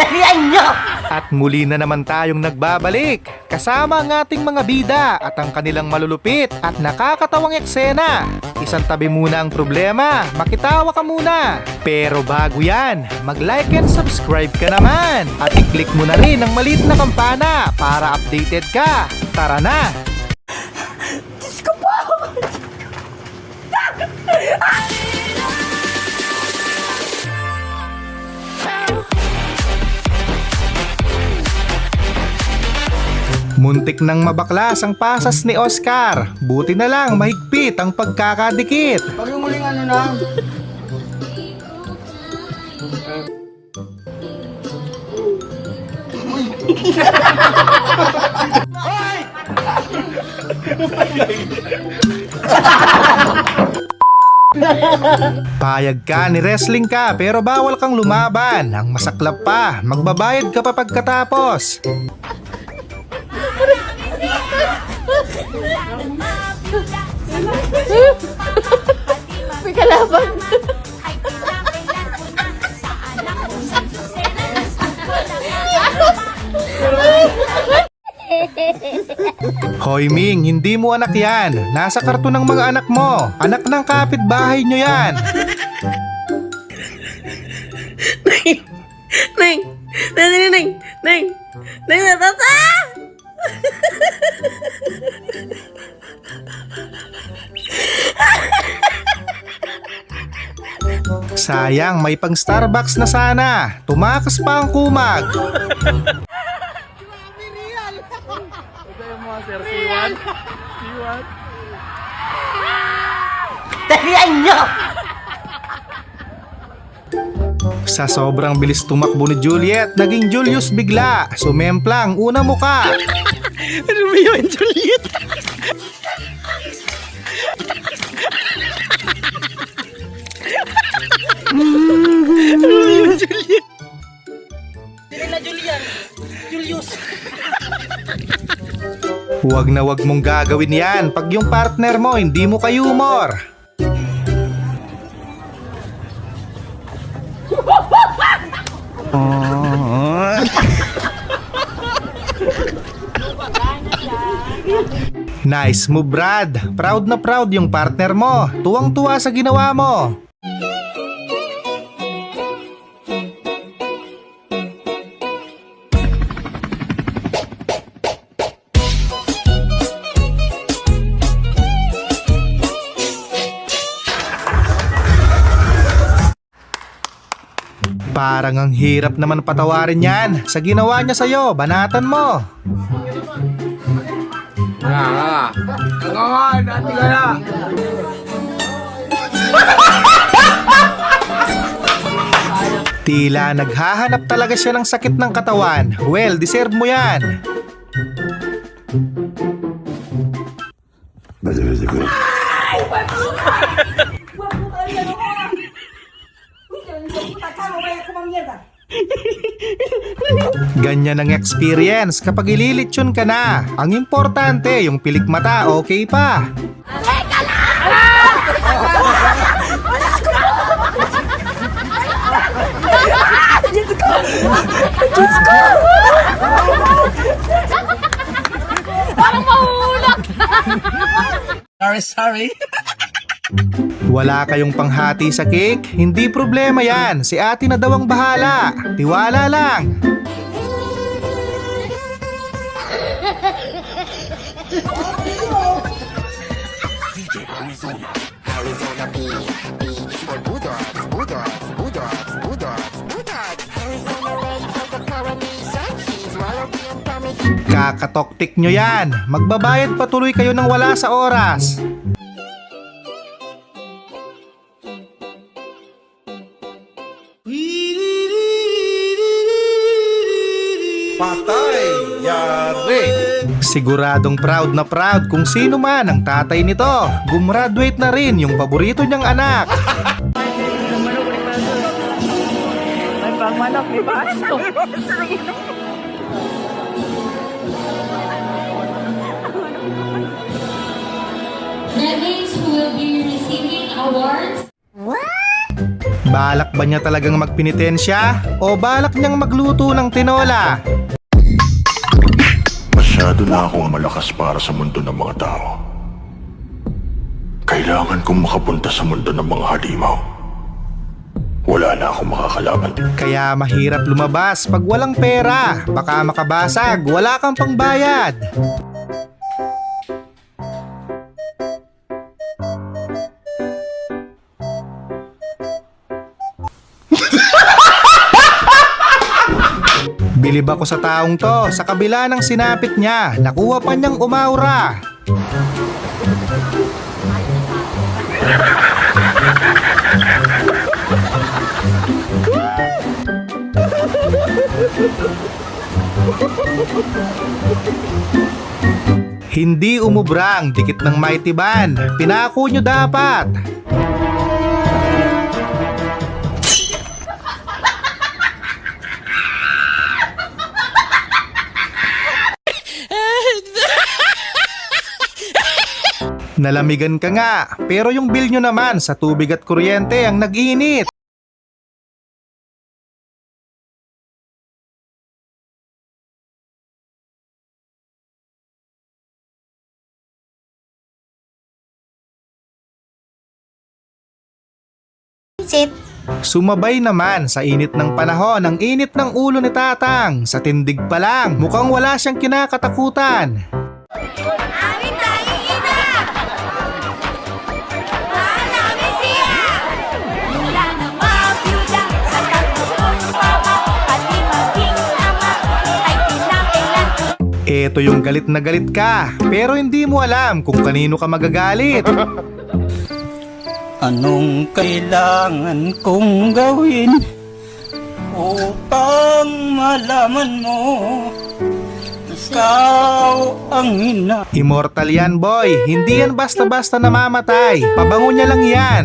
Dalian nyo! At muli na naman tayong nagbabalik kasama ang ating mga bida at ang kanilang malulupit at nakakatawang eksena. Isang tabi muna ang problema, makitawa ka muna. Pero bago yan, mag-like and subscribe ka naman. At i-click mo na rin ang maliit na kampana para updated ka. Tara na! Diyos ko po! Muntik nang mabaklas ang pasas ni Oscar. Buti na lang mahigpit ang pagkakadikit. Pag yung muling ano na. Payag ka, ni wrestling ka, pero bawal kang lumaban. Ang masaklap pa, magbabayad ka pa pagkatapos. May kalaban. Hoy Ming, hindi mo anak yan. Nasa karton ng mga anak mo. Anak ng kapitbahay nyo yan. Neng! Neng! Natata! Sayang, may pang Starbucks na sana. Tumakas pa ang kumag. Dalian nyo! Sa sobrang bilis tumakbo ni Juliet, naging Julius bigla. Sumemplang una muka. Romeo and Juliet! Romeo and Juliet! Hindi na Julian! Julius! Huwag na huwag mong gagawin yan pag yung partner mo hindi mo kayumor. Nice move, Brad. Proud na proud yung partner mo. Tuwang-tuwa sa ginawa mo. Parang ang hirap naman patawarin yan. Sa ginawa niya sa'yo, banatan mo. Dati ka na. Tila naghahanap talaga siya ng sakit ng katawan. Well, deserve mo yan. Ganyan ang experience kapag ililitsyon ka na. Ang importante, yung pilik mata, okay pa. Parang mahulog. Sorry. Wala kayong panghati sa cake? Hindi problema yan. Si ate na daw ang bahala. Tiwala lang. Kakatoktik nyo yan. Magbabayad patuloy kayo ng wala sa oras. Patay! Yari! Siguradong proud na proud kung sino man ang tatay nito. Gumraduate na rin yung paborito niyang anak. May pangmanok, may baso. That means we will be receiving awards. Balak ba niya talagang magpinitensya o balak niyang magluto ng tinola? Masyado na akong malakas para sa mundo ng mga tao. Kailangan kong makapunta sa mundo ng mga halimaw. Wala na akong makakalaban din. Kaya mahirap lumabas pag walang pera. Baka makabasag, wala kang pangbayad. Bilib ako sa taong to. Sa kabila ng sinapit niya, nakuha pa niyang umaura. Hindi umubra ang dikit ng Mighty Band. Pinako nyo dapat. Nalamigan ka nga, pero yung bill nyo naman sa tubig at kuryente ang nag-init. Sumabay naman sa init ng panahon ang init ng ulo ni Tatang. Sa tindig pa lang, mukhang wala siyang kinakatakutan. Amin tayo ina! Namin siya! Wala na mabiyuda at ang gustong mama pati maging ama ay pinakailan. Eto yung galit na galit ka, pero hindi mo alam kung kanino ka magagalit. Anong kailangan kong gawin upang malaman mo ikaw ang ina? Immortal yan, boy. Hindi yan basta-basta namamatay. Pabango niya lang yan.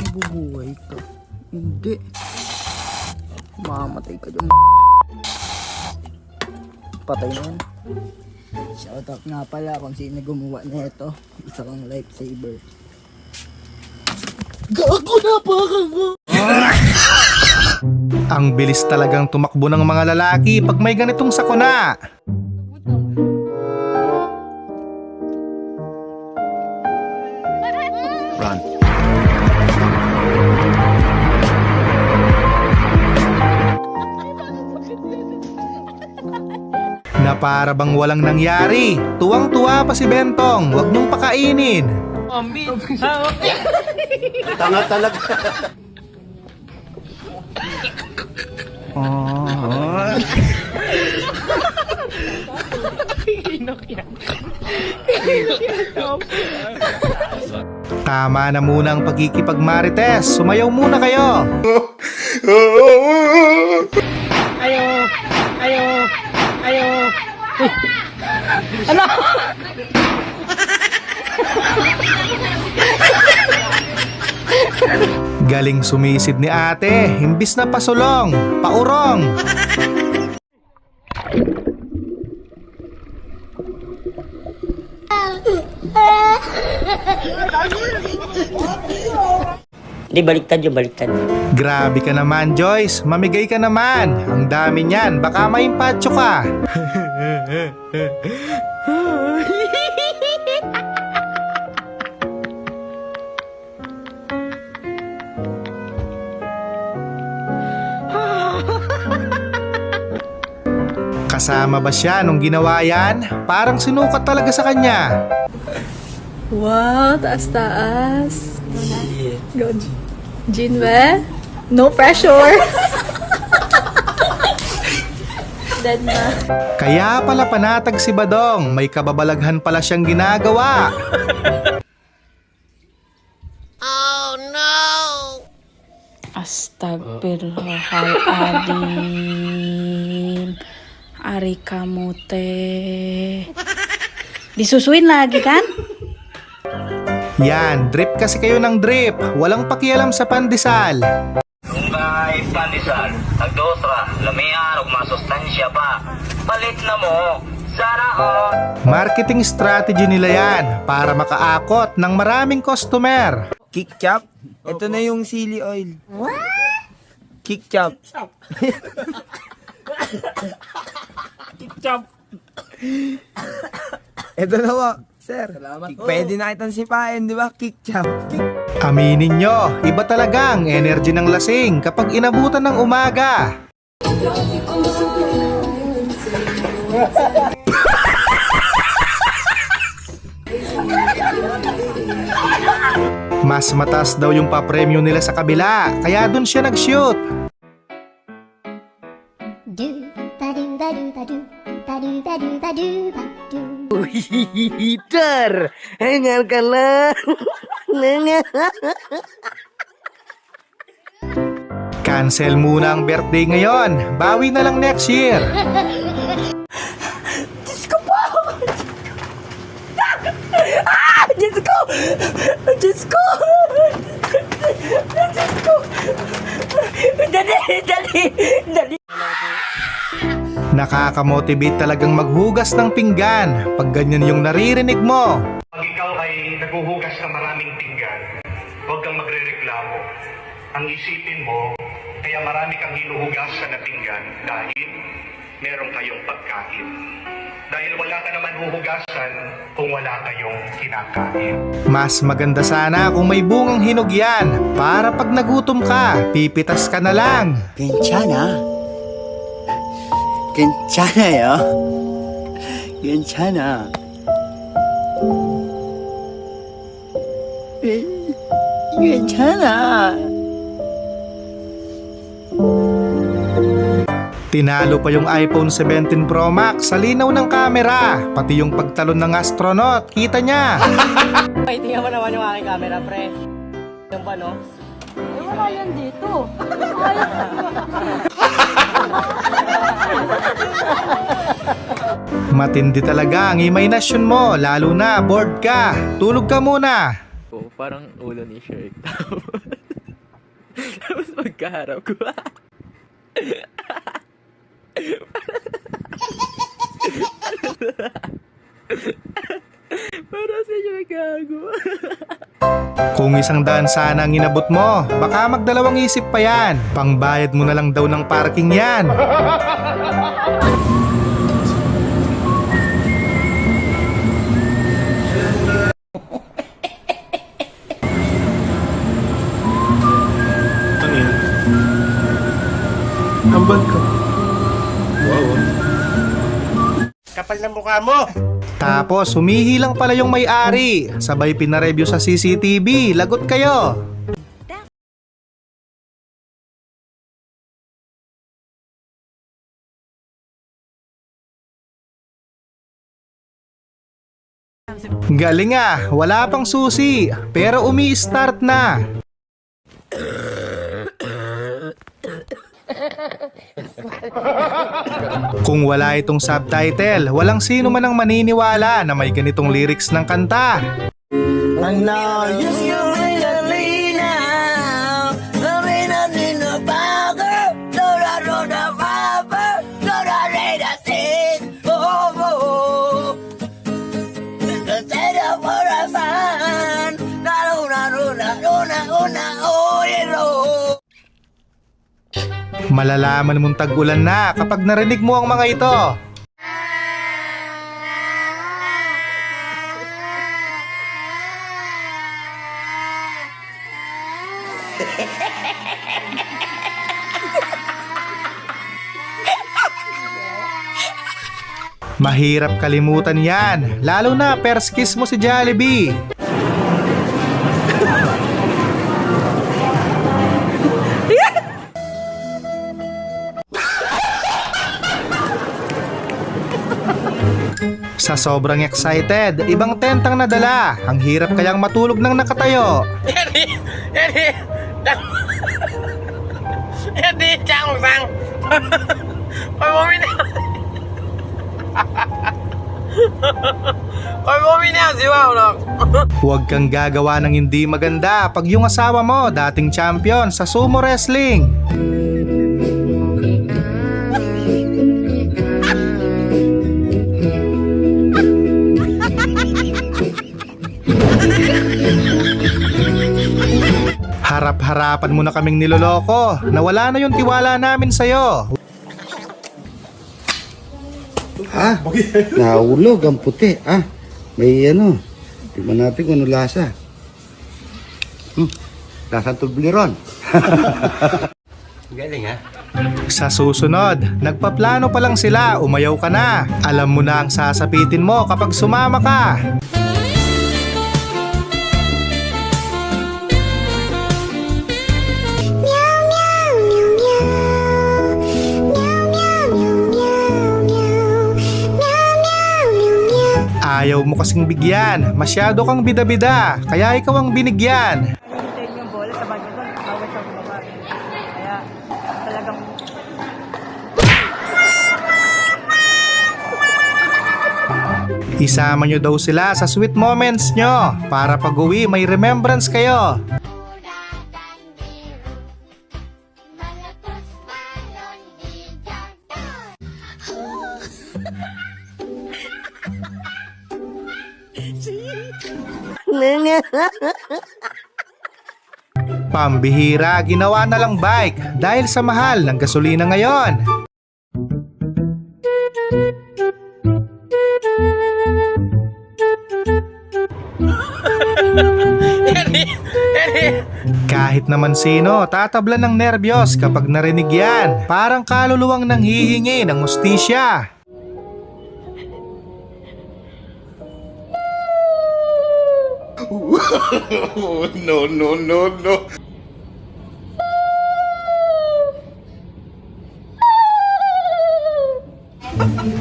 Bubuhay ka. Hindi. Mamatay ka dyan. Patay na yan. Shoutout nga pala kung sino gumawa na ito. Isa kang lifesaver. Gago na pa ka mo! Ang bilis talagang tumakbo ng mga lalaki pag may ganitong sakuna. Run. Na para bang walang nangyari. Tuwang-tuwa pa si Bentong. Huwag niyong pakainin. Tanga talaga. Tama na muna ang pagkikipagmarites. Sumayaw muna kayo. Galing sumisid ni ate, imbis na pasulong, paurong. Hindi, baliktad yung baliktad. Grabe ka naman, Joyce. Mamigay ka naman. Ang dami niyan. Baka maimpatso ka. Kasama ba siya nung ginawa yan? Parang sinukat talaga sa kanya. Wow, taas-taas. Go, Jean, ba? No pressure. Dead na. Kaya pala panatag si Badong. May kababalaghan pala siyang ginagawa. Astagfirullahaladzim. Ari kamu teh. Disusuin lagi kan? Yan, drip kasi kayo ng drip. Walang pakialam sa pandesal. Guys, pandesal, nagdosra, lamian, ug masustansya pa. Palit na mo, sarahon. Marketing strategy nila yan para makaakot ng maraming customer. Kick chop. Ito na yung sili oil. Kick chop. Ito na po, sir. Salamat. Pwede na kitang sipain, di ba? Kick chop. Aminin nyo, iba talaga ang energy ng lasing kapag inabutan ng umaga. Mas mataas daw yung papremyo nila sa kabila, kaya dun siya nag-shoot. Hitar! Hengal ka lang! Cancel muna ang birthday ngayon, bawi na lang next year. Diyos ko! Diyos ko! Diyos ko! Dali! Dali! Dali! Nakakamotivate talagang maghugas ng pinggan pag ganyan yung naririnig mo. Pag ikaw ay naghuhugas ng maraming pinggan, huwag kang magrereklamo. Ang isipin mo, kaya marami kang hinuhugasan na pinggan dahil meron kayong pagkain. Dahil wala ka naman huhugasan kung wala kayong kinakain. Mas maganda sana kung may bungang hinog yan para pag nagutom ka, pipitas ka na lang. 괜찮아. 괜찮아요. 괜찮아. 괜찮아. Tinalo pa yung iPhone 17 Pro Max sa linaw ng camera, pati yung pagtalon ng astronaut, kita niya. Ay, tingnan mo naman yung aking camera, pre. Yung pa, no? Eh, wala yan dito. Matindi talaga ang imahinasyon mo, lalo na bored ka. Tulog ka muna. Oh, parang ulo ni Shrek. Tapos magkaharap ko. Para sa Shrek gago. Kung 100 sana ang inabot mo, baka magdalawang isip pa yan. Pangbayad mo na lang daw ng parking yan. Hambal ka. Wow. Kapal ng mukha mo! Tapos humihi lang pala yung may-ari. Sabay pinareview sa CCTV. Lagot kayo. Galing ah, wala pang susi. Pero umi-start na. Kung wala itong subtitle, walang sino man ang maniniwala na may ganitong lyrics ng kanta. And now you really now, the minute in the bother, don't I know the rubber, don't I read a thing, oh, oh, the set up for a fan, oh, you know. Malalaman mong tag-ulan na kapag narinig mo ang mga ito. Mahirap kalimutan yan, lalo na first kiss mo si Jollibee. Sa sobrang excited, ibang tentang nadala. Ang hirap kayang matulog ng nakatayo. Huwag kang gagawa ng hindi maganda pag yung asawa mo dating champion sa sumo wrestling. Harap-harapan mo na kaming niloloko. Nawala na yung tiwala namin sa'yo. Ha? Nahulog ang puti. Ah, may ano. Tingnan natin kung ano lasa. Lasang tubleron. Galing ha? Sa susunod, nagpaplano pa lang sila, umayaw ka na. Alam mo na ang sasapitin mo kapag sumama ka. Ayaw mo kasing bigyan, masyado kang bida-bida, kaya ikaw ang binigyan. Hintayin yung bola sa badminton, bawal siya bumaba. Kaya talagang Isama nyo daw sila sa sweet moments nyo para pag-uwi may remembrance kayo. Pambihira, ginawa na lang bike dahil sa mahal ng gasolina ngayon. Kahit naman sino, tatablan ng nerbiyos kapag narinig yan. Parang kaluluwang nanghihingi ng hustisya. No, no, no, no.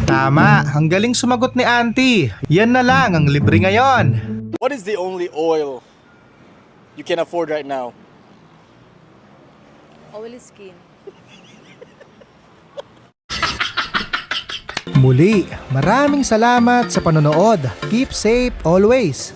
Tama, ang galing sumagot ni Auntie. Yan na lang ang libre ngayon. What is the only oil you can afford right now? Oily skin. Muli, maraming salamat sa panonood. Keep safe always.